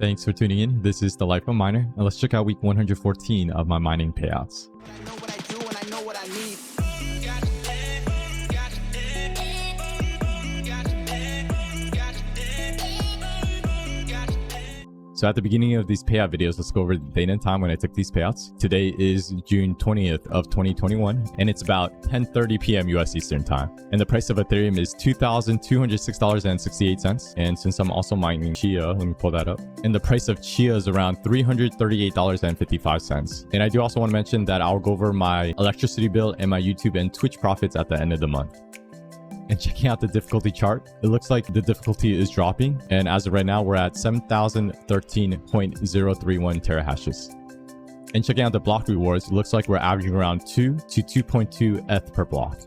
Thanks for tuning in. This is The Life of a Miner, and let's check out week 114 of my mining payouts. I know what I do and I know what I need. So at the beginning of these payout videos, let's go over the date and time when I took these payouts. Today is June 20th of 2021, and it's about 10:30 p.m. US Eastern Time. And the price of Ethereum is $2,206.68. And since I'm also mining Chia, let me pull that up. And the price of Chia is around $338.55. And I do also want to mention that I'll go over my electricity bill and my YouTube and Twitch profits at the end of the month. And checking out the difficulty chart, it looks like the difficulty is dropping, and as of right now we're at 7,013.031 terahashes. And checking out the block rewards, it looks like we're averaging around 2 to 2.2 ETH per block.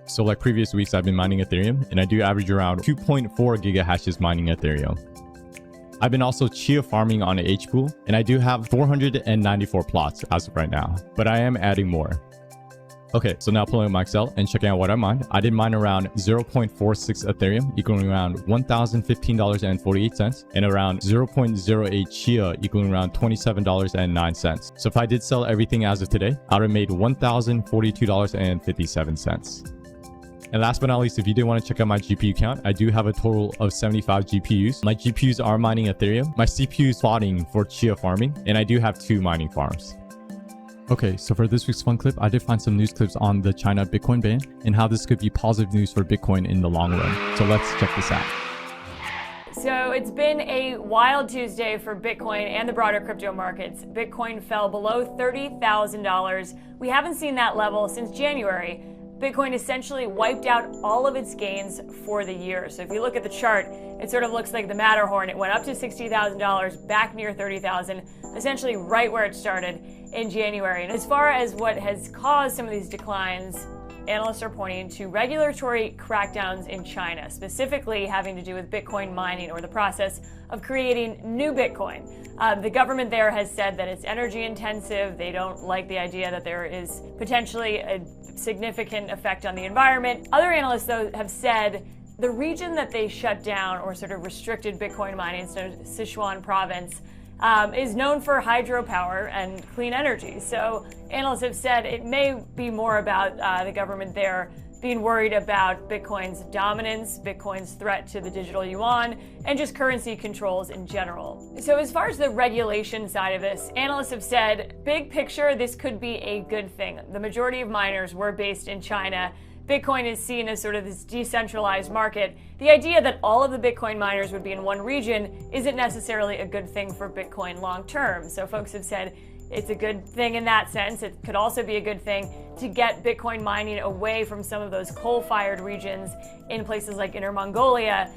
So like previous weeks, I've been mining Ethereum, and I do average around 2.4 gigahashes mining Ethereum. I've been also Chia farming on an H-pool, and I do have 494 plots as of right now, but I am adding more. Okay, so now pulling up my Excel and checking out what I mined. I did mine around 0.46 Ethereum, equaling around $1,015.48, and around 0.08 Chia, equaling around $27.09. So if I did sell everything as of today, I would have made $1,042.57. And last but not least, if you did want to check out my GPU count, I do have a total of 75 GPUs. My GPUs are mining Ethereum, my CPU is plotting for Chia farming, and I do have 2 mining farms. Okay, so for this week's fun clip, I did find some news clips on the China Bitcoin ban and how this could be positive news for Bitcoin in the long run. So let's check this out. So it's been a wild Tuesday for Bitcoin and the broader crypto markets. Bitcoin fell below $30,000. We haven't seen that level since January. Bitcoin essentially wiped out all of its gains for the year. So if you look at the chart, it sort of looks like the Matterhorn. It went up to $60,000, back near $30,000, essentially right where it started in January. And as far as what has caused some of these declines, analysts are pointing to regulatory crackdowns in China, specifically having to do with Bitcoin mining or the process of creating new Bitcoin. The government there has said that it's energy intensive. They don't like the idea that there is potentially a significant effect on the environment. Other analysts, though, have said the region that they shut down or sort of restricted Bitcoin mining, so Sichuan province, is known for hydropower and clean energy. So analysts have said it may be more about the government there being worried about Bitcoin's dominance, Bitcoin's threat to the digital yuan, and just currency controls in general. So as far as the regulation side of this, analysts have said, big picture, this could be a good thing. The majority of miners were based in China. Bitcoin is seen as sort of this decentralized market. The idea that all of the Bitcoin miners would be in one region isn't necessarily a good thing for Bitcoin long term. So folks have said it's a good thing in that sense. It could also be a good thing to get Bitcoin mining away from some of those coal-fired regions in places like Inner Mongolia.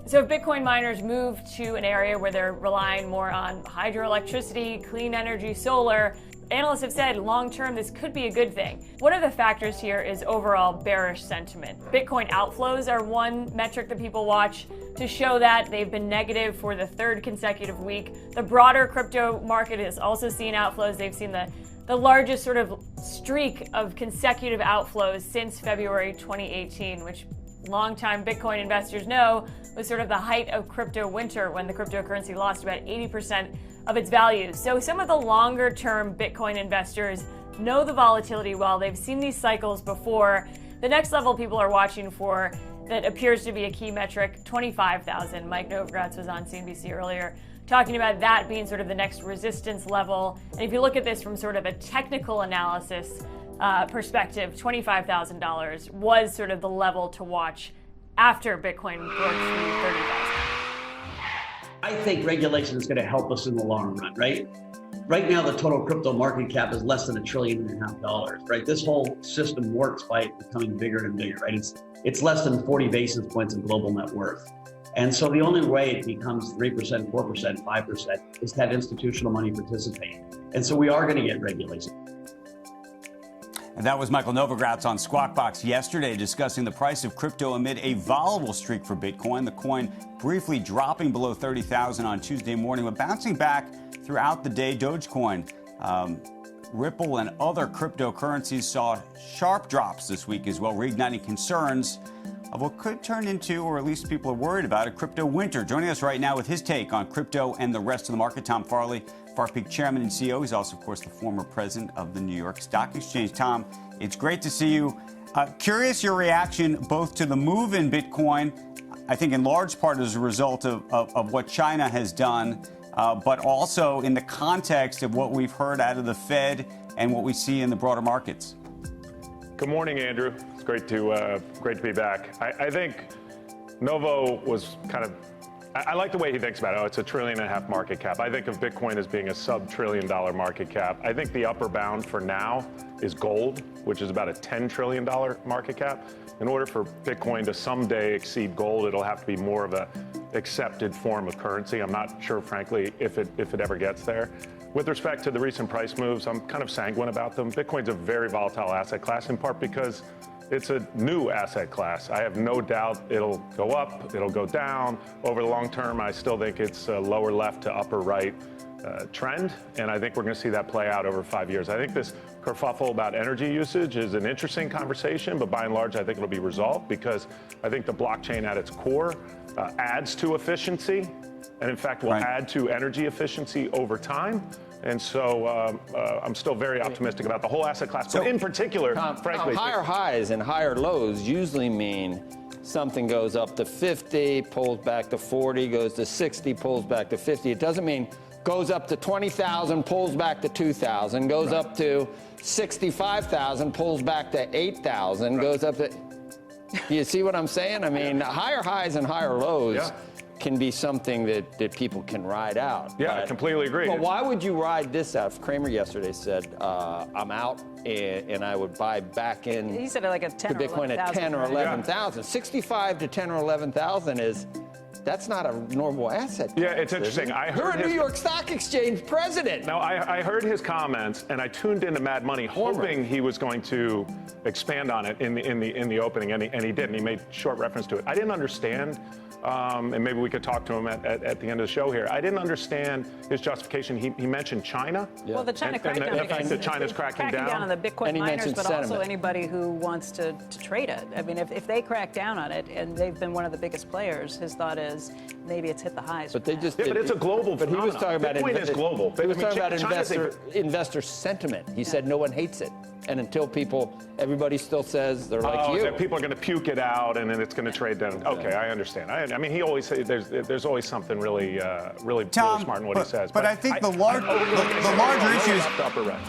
So if Bitcoin miners move to an area where they're relying more on hydroelectricity, clean energy, solar, analysts have said long-term this could be a good thing. One of the factors here is overall bearish sentiment. Bitcoin outflows are one metric that people watch to show that they've been negative for the 3rd consecutive week. The broader crypto market has also seen outflows. They've seen the largest sort of streak of consecutive outflows since February 2018, which longtime Bitcoin investors know was sort of the height of crypto winter when the cryptocurrency lost about 80% of its value. So some of the longer term Bitcoin investors know the volatility well. They've seen these cycles before. The next level people are watching for that appears to be a key metric, 25,000. Mike Novogratz was on CNBC earlier talking about that being sort of the next resistance level. And if you look at this from sort of a technical analysis perspective, $25,000 was sort of the level to watch after Bitcoin broke through 30,000. I think regulation is going to help us in the long run, right? Right now, the total crypto market cap is less than $1.5 trillion, right? This whole system works by becoming bigger and bigger, right? It's less than 40 basis points of global net worth. And so the only way it becomes 3%, 4%, 5% is to have institutional money participate. And so we are going to get regulation. And that was Michael Novogratz on Squawk Box yesterday discussing the price of crypto amid a volatile streak for Bitcoin. The coin briefly dropping below 30,000 on Tuesday morning, but bouncing back throughout the day. Dogecoin, Ripple, and other cryptocurrencies saw sharp drops this week as well, reigniting concerns of what could turn into, or at least people are worried about, a crypto winter. Joining us right now with his take on crypto and the rest of the market, Tom Farley, Farpeak Chairman and CEO. He's also, of course, the former president of the New York Stock Exchange. Tom, it's great to see you. Curious your reaction both to the move in Bitcoin, I think in large part as a result of what China has done, but also in the context of what we've heard out of the Fed and what we see in the broader markets. Good morning, Andrew. It's great to be back. I think Novo was kind of, I like the way he thinks about it. Oh, it's $1.5 trillion market cap. I think of Bitcoin as being a sub-trillion-dollar market cap. I think the upper bound for now is gold, which is about a $10 trillion market cap. In order for Bitcoin to someday exceed gold, it'll have to be more of a accepted form of currency. I'm not sure, frankly, if it ever gets there. With respect to the recent price moves, I'm kind of sanguine about them. Bitcoin's a very volatile asset class, in part because it's a new asset class. I have no doubt it'll go up, it'll go down. Over the long term, I still think it's a lower left to upper right trend, and I think we're going to see that play out over 5 years. I think this kerfuffle about energy usage is an interesting conversation, but by and large, I think it'll be resolved because I think the blockchain at its core adds to efficiency, and in fact will add to energy efficiency over time. And so I'm still very optimistic about the whole asset class, but in particular, frankly, higher highs and higher lows usually mean something goes up to 50, pulls back to 40, goes to 60, pulls back to 50. It doesn't mean goes up to 20,000, pulls back to 2,000, goes up to 65,000, pulls back to 8,000, goes up to. You see what I'm saying? I mean, higher highs and higher lows can be something that people can ride out. Yeah, I completely agree. But why would you ride this out? Kramer yesterday said, I'm out and I would buy back in. He said like a 10 to Bitcoin at 10 or 11,000. 65 to 10 or 11,000 that's not a normal asset. Yeah, it's interesting. I heard You're a New York Stock Exchange president. Now, I heard his comments, and I tuned into Mad Money, hoping he was going to expand on it in the opening, and he didn't. He made short reference to it. I didn't understand, and maybe we could talk to him at the end of the show here. I didn't understand his justification. He mentioned China. Yeah. Well, the China crackdown. The fact that China's cracking down on the Bitcoin miners, but sentiment. also anybody who wants to trade it. I mean, if they crack down on it, and they've been one of the biggest players, his thought is maybe it's hit the highs. But they just. Yeah, but it's a global phenomenon. But he was talking about Bitcoin is global. He was talking about investor sentiment. He said no one hates it, and until everybody still says they're like you. That people are going to puke it out, and then it's going to trade down. Okay, I understand. I mean, he always says there's always something really smart in what he says. But I think the larger issue is upper right.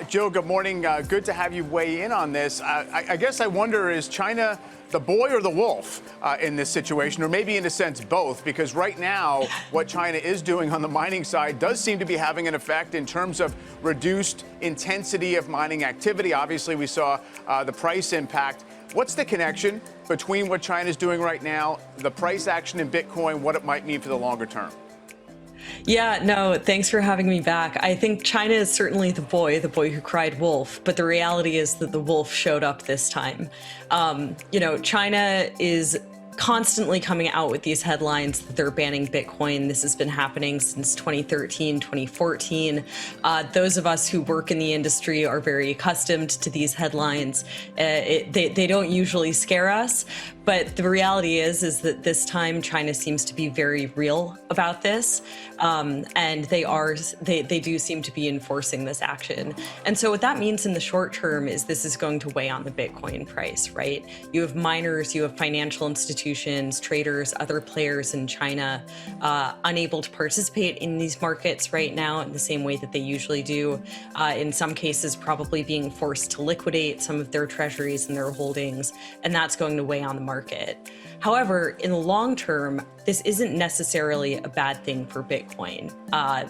Joe, good morning. Good to have you weigh in on this. I guess I wonder, is China the boy or the wolf in this situation, or maybe in a sense both? Because right now, what China is doing on the mining side does seem to be having an effect in terms of reduced intensity of mining activity. Obviously, we saw the price impact. What's the connection between what China is doing right now, the price action in Bitcoin, what it might mean for the longer term? Yeah, no, thanks for having me back. I think China is certainly the boy who cried wolf, but the reality is that the wolf showed up this time. China is constantly coming out with these headlines that they're banning Bitcoin. This has been happening since 2013, 2014. Those of us who work in the industry are very accustomed to these headlines. They don't usually scare us, but the reality is that this time China seems to be very real about this, and they do seem to be enforcing this action. And so what that means in the short term is this is going to weigh on the Bitcoin price, right? You have miners, you have financial institutions, traders, other players in China unable to participate in these markets right now in the same way that they usually do. In some cases, probably being forced to liquidate some of their treasuries and their holdings, and that's going to weigh on the market. However, in the long term, this isn't necessarily a bad thing for Bitcoin.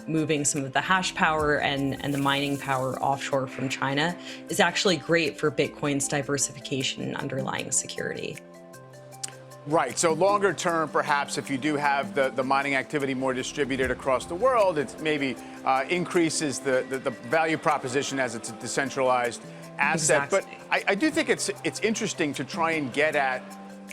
Moving some of the hash power and the mining power offshore from China is actually great for Bitcoin's diversification and underlying security. Right. So longer term, perhaps, if you do have the mining activity more distributed across the world, it maybe increases the value proposition as it's a decentralized asset. Exactly. But I do think it's interesting to try and get at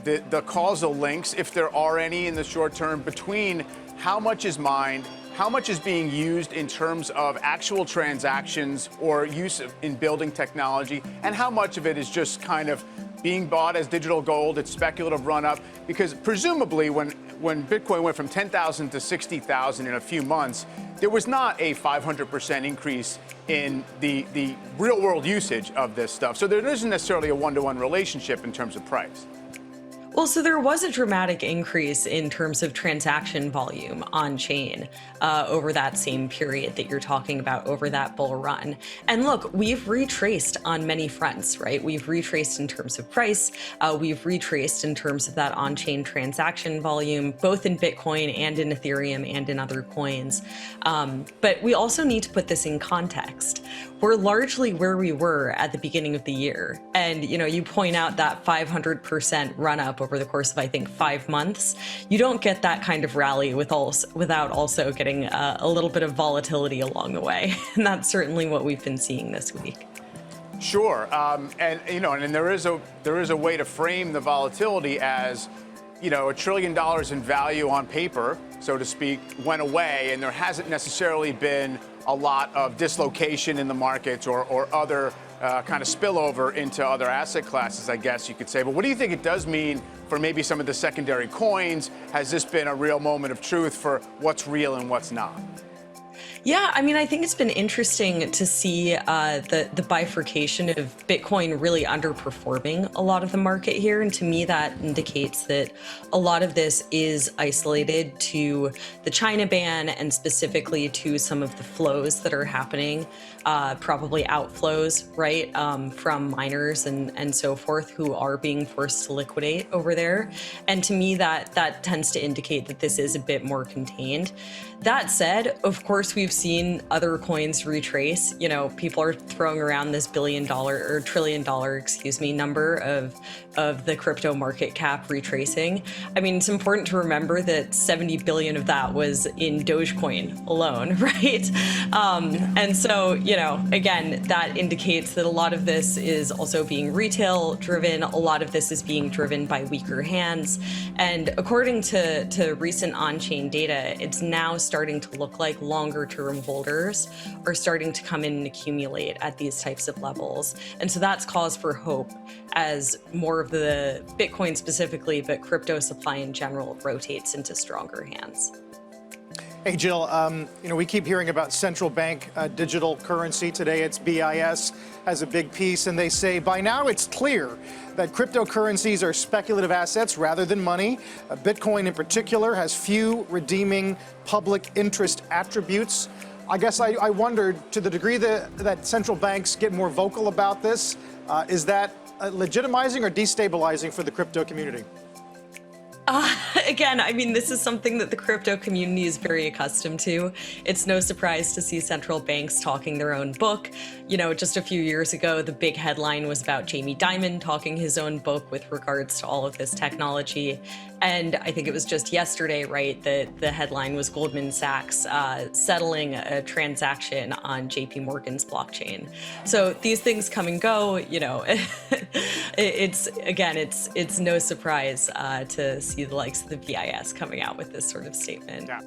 the causal links, if there are any in the short term, between how much is mined, how much is being used in terms of actual transactions or use in building technology, and how much of it is just kind of being bought as digital gold, its speculative run up, because presumably when Bitcoin went from 10,000 to 60,000 in a few months, there was not a 500% increase in the real world usage of this stuff. So there isn't necessarily a one-to-one relationship in terms of price. Well, so there was a dramatic increase in terms of transaction volume on chain over that same period that you're talking about, over that bull run. And look, we've retraced on many fronts, right? We've retraced in terms of price. We've retraced in terms of that on-chain transaction volume, both in Bitcoin and in Ethereum and in other coins. But we also need to put this in context. We're largely where we were at the beginning of the year. And, you point out that 500% run up over the course of, I think, 5 months. You don't get that kind of rally without also getting a little bit of volatility along the way. And that's certainly what we've been seeing this week. Sure. And there is a way to frame the volatility as, $1 trillion in value on paper, so to speak, went away, and there hasn't necessarily been a lot of dislocation in the markets or other kind of spillover into other asset classes, I guess you could say. But what do you think it does mean for maybe some of the secondary coins? Has this been a real moment of truth for what's real and what's not? Yeah, I think it's been interesting to see the bifurcation of Bitcoin really underperforming a lot of the market here. And to me, that indicates that a lot of this is isolated to the China ban and specifically to some of the flows that are happening, probably outflows, right, from miners and so forth who are being forced to liquidate over there. And to me, that tends to indicate that this is a bit more contained. That said, of course, we've seen other coins retrace. People are throwing around this $1 billion or $1 trillion, number of the crypto market cap retracing. It's important to remember that 70 billion of that was in Dogecoin alone, right? And so, again, that indicates that a lot of this is also being retail driven. A lot of this is being driven by weaker hands. And according to recent on-chain data, it's now starting to look like longer term holders are starting to come in and accumulate at these types of levels. And so that's cause for hope as more of the Bitcoin specifically, but crypto supply in general rotates into stronger hands. Hey, Jill, we keep hearing about central bank digital currency. Today it's BIS has a big piece, and they say by now it's clear that cryptocurrencies are speculative assets rather than money. Bitcoin in particular has few redeeming public interest attributes. I guess I wondered, to the degree that central banks get more vocal about this, is that legitimizing or destabilizing for the crypto community? Again, this is something that the crypto community is very accustomed to. It's no surprise to see central banks talking their own book. Just a few years ago, the big headline was about Jamie Dimon talking his own book with regards to all of this technology. And I think it was just yesterday, right, that the headline was Goldman Sachs settling a transaction on JP Morgan's blockchain. So these things come and go, it's no surprise to see the likes of the BIS coming out with this sort of statement. Yeah.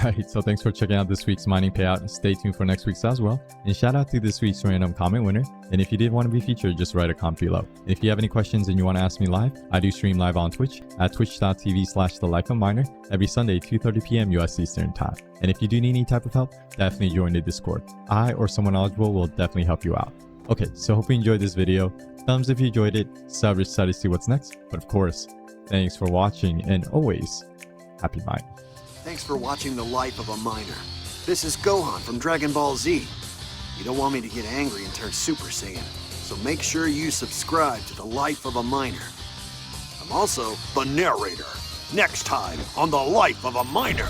Alright, so thanks for checking out this week's mining payout. Stay tuned for next week's as well. And shout out to this week's random comment winner. And if you did want to be featured, just write a comment below. And if you have any questions and you want to ask me live, I do stream live on Twitch at twitch.tv/thelifeofminer every Sunday, 2:30 p.m. US Eastern Time. And if you do need any type of help, definitely join the Discord. I or someone eligible will definitely help you out. Okay, so hope you enjoyed this video. Thumbs if you enjoyed it, sub if to see what's next. But of course, thanks for watching and always, happy mining. Thanks for watching The Life of a Miner. This is Gohan from Dragon Ball Z. You don't want me to get angry and turn Super Saiyan, so make sure you subscribe to The Life of a Miner. I'm also the narrator. Next time on The Life of a Miner.